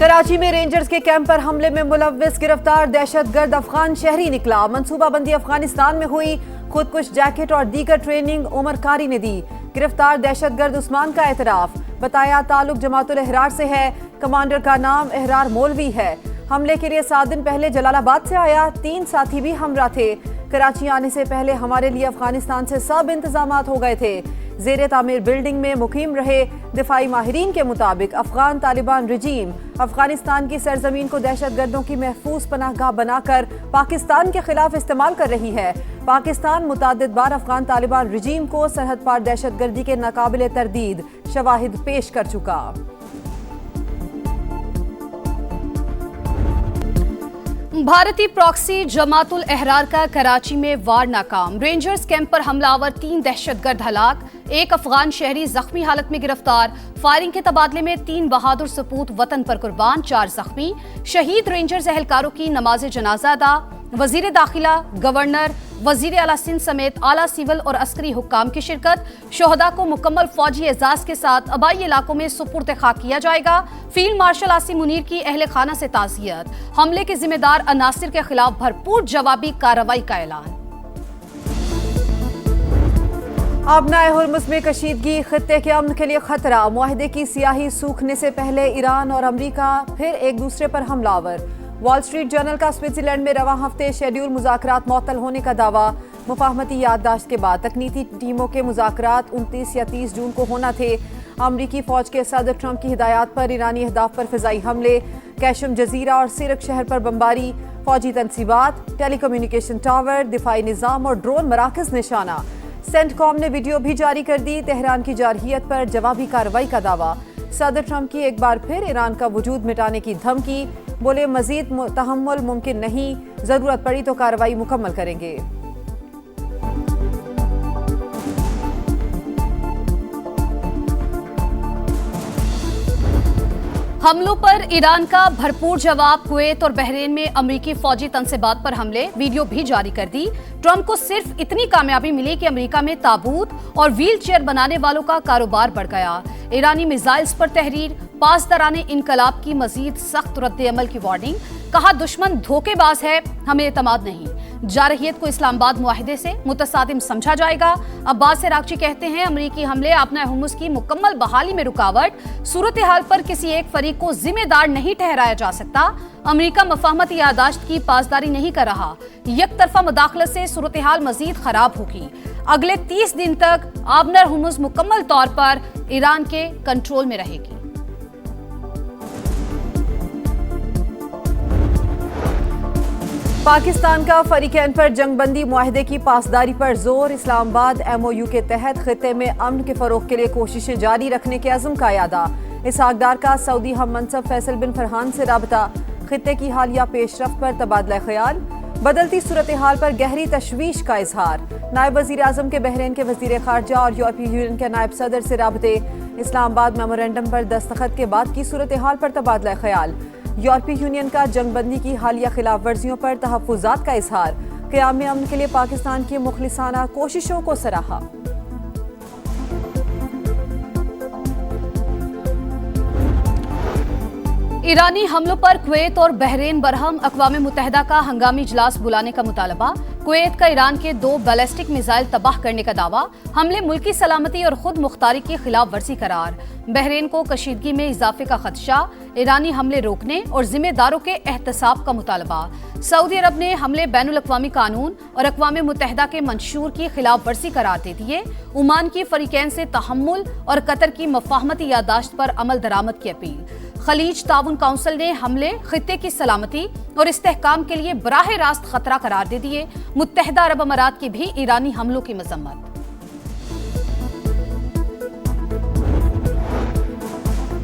कराची में रेंजर्स के कैंप पर हमले में मुलव्विस गिरफ्तार दहशतगर्द अफगान शहरी निकला। मंसूबाबंदी अफगानिस्तान में हुई, खुदकुश जैकेट और दीगर ट्रेनिंग उमर कारी ने दी। गिरफ्तार दहशतगर्द उस्मान का एतराफ, बताया ताल्लुक जमातुल अहरार से है। कमांडर का नाम अहरार मौलवी है। हमले के लिए 7 दिन पहले जलालाबाद से आया, 3 साथी भी हमरा थे। कराची आने से पहले हमारे लिए अफगानिस्तान से सब इंतजामात हो गए थे। ज़ेरे तामीर बिल्डिंग में मुकीम रहे। दिफाई माहिरीन के मुताबिक अफगान तालिबान रजीम अफगानिस्तान की सरजमीन को दहशतगर्दों की महफूज पनाहगाह बनाकर पाकिस्तान के खिलाफ इस्तेमाल कर रही है। पाकिस्तान मुतअद्दिद बार अफगान तालिबान रजीम को सरहद पार दहशतगर्दी के नाकाबिले तरदीद शवाहिद पेश कर चुका। भारतीय प्रॉक्सी जमातुल अहरार का कराची में वार नाकाम। रेंजर्स कैंप पर हमलावर 3 दहशतगर्द हलाक, 1 अफगान शहरी जख्मी हालत में गिरफ्तार। फायरिंग के तबादले में 3 बहादुर सपूत वतन पर कुर्बान, 4 जख्मी। शहीद रेंजर्स एहलकारों की नमाज जनाजा अदा। वजीर दाखिला, गवर्नर, वजीर आला सिंध समेत आला सिविल और अस्करी हुक्काम की शिरकत। शोहदा को मुकम्मल फौजी एजाज के साथ आबाई इलाकों में सुपुर्द खाक किया जाएगा। फील्ड मार्शल आसिम मुनीर की अहले खाना से ताज़ियत। हमले के जिम्मेदार अनासिर के खिलाफ भरपूर जवाबी कार्रवाई का ऐलान। आबनाए हुर्मुज़ में कशीदगी, खित्ते के अमन के लिए खतरा। मुआहदे की सियाही सूखने से पहले ईरान और अमरीका फिर एक दूसरे पर हमलावर। वॉल स्ट्रीट जर्नल का स्विट्जरलैंड में रवां हफ्ते शेड्यूल मुज़ाकरात मुअत्तल होने का दावा। मुफाहमती याददाश्त के बाद तकनीकी टीमों के मुज़ाकरात 29 या 30 जून को होना थे। अमरीकी फौज के सदर ट्रंप की हिदायत पर ईरानी अहदाफ पर फ़िज़ाई हमले, कैशम जजीरा और सिरक शहर पर बमबारी, फौजी तनसीबात, टेलीकम्युनिकेशन टावर, दिफाई निज़ाम और ड्रोन मराकज़ निशाना। सेंटकॉम ने वीडियो भी जारी कर दी। तेहरान की जारहियत पर जवाबी कार्रवाई का दावा। सदर ट्रंप की एक बार फिर ईरान का वजूद मिटाने की धमकी। बोले मजीद तहम्मुल मुमकिन नहीं, जरूरत पड़ी तो कार्रवाई मुकम्मल करेंगे। हमलों पर ईरान का भरपूर जवाब। कुवैत और बहरीन में अमरीकी फौजी तनसीबात पर हमले, वीडियो भी जारी कर दी। ट्रंप को सिर्फ इतनी कामयाबी मिली कि अमेरिका में ताबूत और व्हील चेयर बनाने वालों का कारोबार बढ़ गया। ईरानी मिसाइल्स पर तहरीर, पासदाराने इनकलाब की मजीद सख्त रद्द-ए-अमल की वार्निंग। कहा दुश्मन धोखेबाज है, हमें एतमाद नहीं। जारहियत को इस्लामाबाद मुआहिदे से मुतसादिम समझा जाएगा। अब्बास अरागची कहते हैं अमरीकी हमले आबनाए हुर्मुज़ की मुकम्मल बहाली में रुकावट। सूरत हाल पर किसी एक फरीक को जिम्मेदार नहीं ठहराया जा सकता। अमरीका मफाहमती यादाश्त की पासदारी नहीं कर रहा। यकतरफा मुदाखलत से सूरत हाल मजीद खराब होगी। अगले 30 दिन तक आबनाए हुर्मुज़ मुकम्मल तौर पर ईरान के कंट्रोल में रहेगी। पाकिस्तान का फरीकैन पर जंगबंदी मुआहदे की पासदारी पर जोर। इस्लामाबाद MOU के तहत खित्ते में अमन के फरोग के लिए कोशिशें जारी रखने के अज़्म का यादा। इसहाकदार का सऊदी हम मनसब फैसल बिन फरहान से राबता। खित्ते की हालिया पेशरफ्त पर तबादला ख्याल। बदलती सूरत हाल पर गहरी तशवीश का इजहार। नायब वज़ीर आज़म के बहरीन के वज़ीर ख़ारजा और यूरोपीय यूनियन के नायब सदर से राबते। इस्लामाबाद मेमोरेंडम पर दस्तखत के बाद की सूरत हाल पर तबादला ख्याल। यूरोपीय यूनियन का जंगबंदी की हालिया खिलाफ वर्जियों पर तहफ़्फ़ुज़ात का इजहार। क़याम अमन के लिए पाकिस्तान की मुखलिसाना कोशिशों को सराहा। ईरानी हमलों पर कुवैत और बहरीन बरहम। अक़वाम मुत्तहिदा का हंगामी इजलास बुलाने का मुतालबा। कुवैत का ईरान के 2 बैलिस्टिक मिसाइल तबाह करने का दावा। हमले मुल्की सलामती और खुद मुख्तारी की खिलाफ वर्जी करार। बहरीन को कशीदगी में इजाफे का खदशा। ईरानी हमले रोकने और जिम्मेदारों के एहतसाब का मुतालबा। सऊदी अरब ने हमले बैनुल अक़वामी कानून और अक़वाम मुत्तहिदा के मंशूर की खिलाफ वर्जी करार दे दिए। ओमान की फरीकैन से तहम्मुल और कतर की मफाहमती यादाश्त पर अमल दरामद की अपील। खलीज ताउन काउंसिल ने हमले खित्ते की सलामती और इस्तेहकाम के लिए बराह रास्त खतरा करार दे दिए। मुत्तहिदा अरब अमारात की भी ईरानी हमलों की मजम्मत।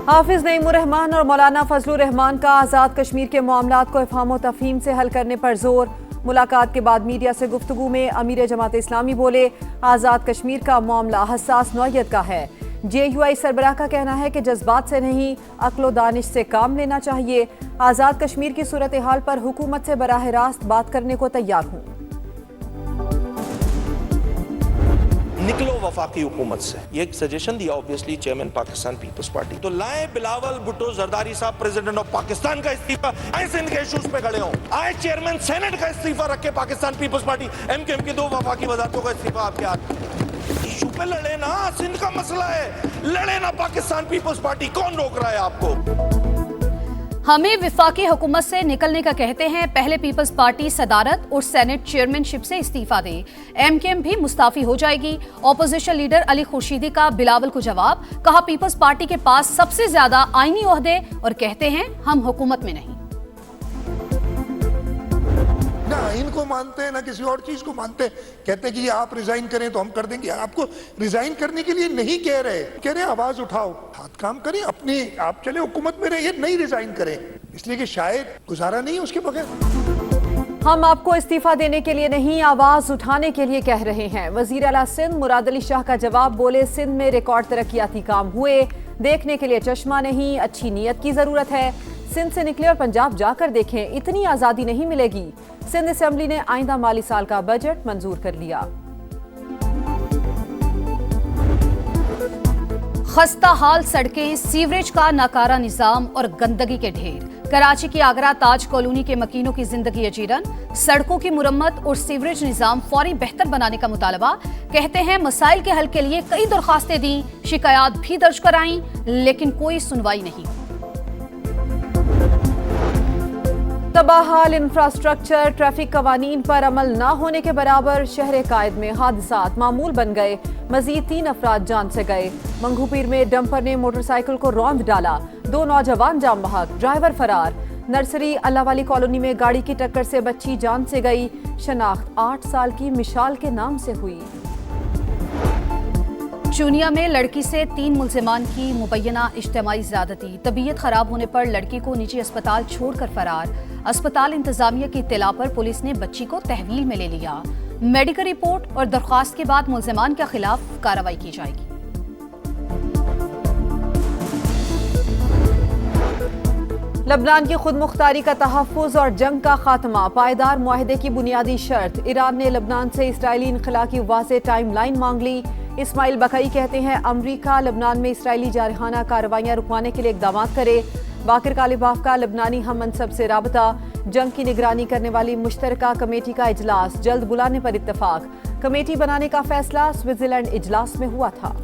हाफिज नईमुर रहमान और मौलाना फजलुर रहमान का आज़ाद कश्मीर के मामलात को इफ़हाम व तफ़हीम से हल करने पर जोर। मुलाकात के बाद मीडिया से गुफ्तगू में अमीर जमात इस्लामी बोले, आज़ाद कश्मीर का मामला हसास नौयत का है। JUI सरबराह का कहना है कि जज्बात से नहीं, अक्लो दानिश से काम लेना चाहिए। आज़ाद कश्मीर की सूरत हाल पर हुकूमत से बराह रास्त बात करने को तैयार हूँ। निकलो वफाकी हुकूमत से, ये एक सजेशन दिया ऑब्वियसली चेयरमैन पाकिस्तान पीपल्स पार्टी। तो लाए बिलावल भुट्टो जरदारी साहब प्रेसिडेंट ऑफ पाकिस्तान का इस्तीफा, आए सिंध के इश्यूज पे खड़े हों, आए चेयरमैन सेनेट का इस्तीफा रखे पाकिस्तान पीपल्स पार्टी, MKM की 2 वफाकी वजारतों का इस्तीफा आपके हाथ। इशू पे लड़े ना, सिंध का मसला है, लड़े ना पाकिस्तान पीपल्स पार्टी, कौन रोक रहा है आपको? हमें विफाकी हुकूमत से निकलने का कहते हैं, पहले पीपल्स पार्टी सदारत और सेनेट चेयरमैनशिप से इस्तीफा दे। MKM भी मुस्ताफी हो जाएगी। ऑपोजिशन लीडर अली खुर्शीदी का बिलावल को जवाब, कहा पीपल्स पार्टी के पास सबसे ज्यादा आईनी ओहदे और कहते हैं हम हुकूमत में नहीं। ना इनको मानते हैं ना किसी और चीज को मानते हैं। कहते हैं कि ये आप रिजाइन करें तो हम कर देंगे। आपको रिजाइन करने के लिए नहीं कह रहे आवाज उठाओ, हाथ काम करें, अपने आप चले हुकूमत में रहिए, नहीं रिजाइन करें, इसलिए कि शायद गुजारा नहीं है उसके बगैर। हम आपको इस्तीफा देने के लिए नहीं, आवाज उठाने के लिए कह रहे हैं। वजीर आला सिंध मुराद अली शाह का जवाब, बोले सिंध में रिकॉर्ड तरक्याती काम हुए, देखने के लिए चश्मा नहीं, अच्छी नीयत की जरूरत है। सिंध से निकले और पंजाब जाकर देखें, इतनी आजादी नहीं मिलेगी। सिंध असेंबली ने आइंदा माली साल का बजट मंजूर कर लिया। खस्ता हाल सड़कें, सीवरेज का नाकारा निजाम और गंदगी के ढेर। कराची की आगरा ताज कॉलोनी के मकीनों की जिंदगी अजीरन। सड़कों की मुरम्मत और सीवरेज निजाम फौरी बेहतर बनाने का मुतालबा। कहते हैं मसाइल के हल के लिए कई दरखास्तें दी, शिकायत भी दर्ज कराई, लेकिन कोई सुनवाई नहीं। तबाहाल इंफ्रास्ट्रक्चर, ट्रैफिक कवानीन पर अमल न होने के बराबर। शहर कायद में हादसात मामूल बन गए, मजीद 3 अफराद जान से गए। मंगूपीर में डंपर ने मोटरसाइकिल को रौंद डाला, 2 नौजवान जाम बहक, ड्राइवर फरार। नर्सरी अल्लाह वाली कॉलोनी में गाड़ी की टक्कर से बच्ची जान से गई। शनाख्त 8 साल की मिशाल के नाम से हुई। चूनिया में लड़की से 3 मुल्जिमान की मुबैना इज्तिमाई ज़्यादती। तबीयत खराब होने पर लड़की को निजी अस्पताल छोड़कर फरार। अस्पताल इंतजामिया की इत्तला पर पुलिस ने बच्ची को तहवील में ले लिया। मेडिकल रिपोर्ट और दरख्वास्त के बाद मुल्जिमान के खिलाफ कार्रवाई की जाएगी। लबनान की खुद मुख्तारी का तहफ़्फ़ुज़ और जंग का खात्मा पायदार मुआहदे की बुनियादी शर्त। ईरान ने लबनान से इसराइली इनखला की वाज़ेह टाइम लाइन मांग ली। इस्माइल बकई कहते हैं अमरीका लबनान में इसराइली जारहाना कार्रवाइयाँ रुकवाने के लिए इक़दाम करे। बाकिर कालिबाफ का लबनानी हम मनसब से राबता। जंग की निगरानी करने वाली मुश्तरका कमेटी का इजलास जल्द बुलाने पर इत्तफाक। कमेटी बनाने का फैसला स्विट्जरलैंड इजलास में हुआ था।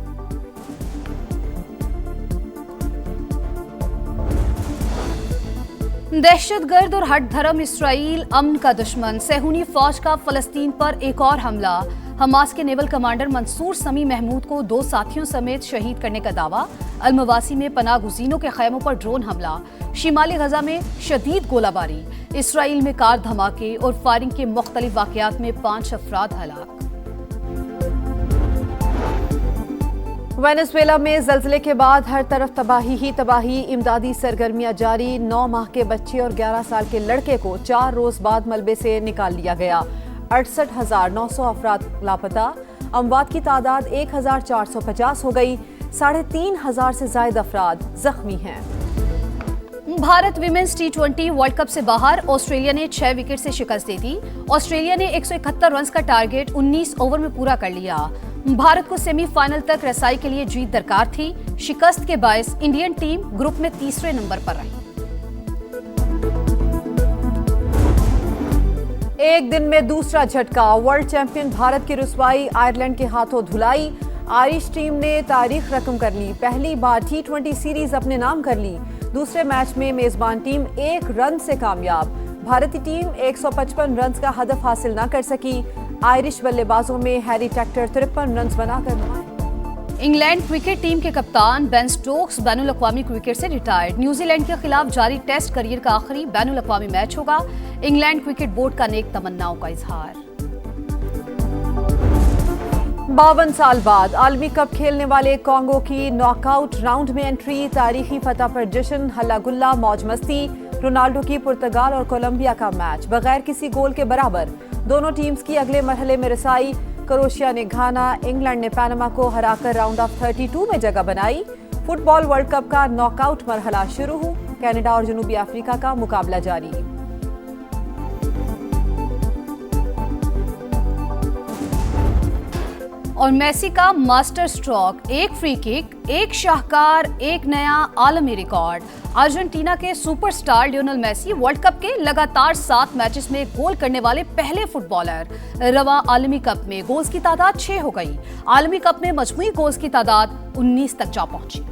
दहशतगर्द और हट धर्म इसराइल अमन का दुश्मन। सेहूनी फौज का फलस्तीन पर एक और हमला। हमास के नेवल कमांडर मंसूर समी महमूद को 2 साथियों समेत शहीद करने का दावा। अलमवासी में पनाह गुज़ीनों के खैमों पर ड्रोन हमला। शिमाली गजा में शदीद गोलाबारी। इसराइल में कार धमाके और फायरिंग के मुख्तलिफ वाक़यात में 5 अफराद हलाक। वेनेजुएला में ज़ल्ज़ले के बाद हर तरफ तबाही ही तबाही। इमदादी सरगर्मियां जारी। 9 माह के बच्चे और 11 साल के लड़के को 4 रोज बाद मलबे से निकाल लिया गया। 68,900 अफराद लापता। अमवात की तादाद 1,450 हो गई। 3,500 से ज्यादा अफराद जख्मी हैं। Bharat women's T20 world cup से बाहर। ऑस्ट्रेलिया ने 6 विकेट से शिकस्त दे दी। ऑस्ट्रेलिया ने 171 रन का टारगेट 19 ओवर में पूरा कर लिया। भारत को सेमीफाइनल तक रसाई के लिए जीत दरकार थी। शिकस्त के बायस इंडियन टीम ग्रुप में 3रे नंबर पर रही। एक दिन में दूसरा झटका। वर्ल्ड चैंपियन भारत की रुसवाई आयरलैंड के हाथों धुलाई। आयरिश टीम ने तारीख रकम कर ली। पहली बार T20 सीरीज अपने नाम कर ली। दूसरे मैच में मेजबान टीम 1 रन से कामयाब। भारतीय टीम 155 रन का हदफ हासिल न कर सकी। आयरिश बल्लेबाजों में हैरी टैक्टर 53 रन बनाकर नुमाया। इंग्लैंड क्रिकेट टीम के कप्तान बेन स्टोक्स बैनुल-अक़वामी क्रिकेट से रिटायर्ड। न्यूजीलैंड के खिलाफ जारी टेस्ट करियर का आखिरी बैनुल-अक़वामी मैच होगा। इंग्लैंड क्रिकेट बोर्ड का नेक तमन्नाओं का इजहार। 52 साल बाद आलमी कप खेलने वाले कांगो की नॉकआउट राउंड में एंट्री। तारीखी फतह पर जश्न, हल्ला गुल्ला, मौज मस्ती। रोनाल्डो की पुर्तगाल और कोलंबिया का मैच बगैर किसी गोल के बराबर। दोनों टीम्स की अगले मरहले में रसाई। क्रोएशिया ने घाना, इंग्लैंड ने पैनामा को हराकर राउंड ऑफ 32 में जगह बनाई। फुटबॉल वर्ल्ड कप का नॉकआउट मरहला शुरू हुआ। कनाडा और जनूबी अफ्रीका का मुकाबला जारी। और मेसी का मास्टर स्ट्रोक, एक फ्री किक, एक शाहकार, एक नया आलमी रिकॉर्ड। अर्जेंटीना के superstar Lionel Messi World Cup के लगातार 7 मैचेस में गोल करने वाले पहले फुटबॉलर। रवा आलमी कप में गोल्स की तादाद 6 हो गई। आलमी कप में मजमूई गोल्स की तादाद 19 तक जा पहुंची।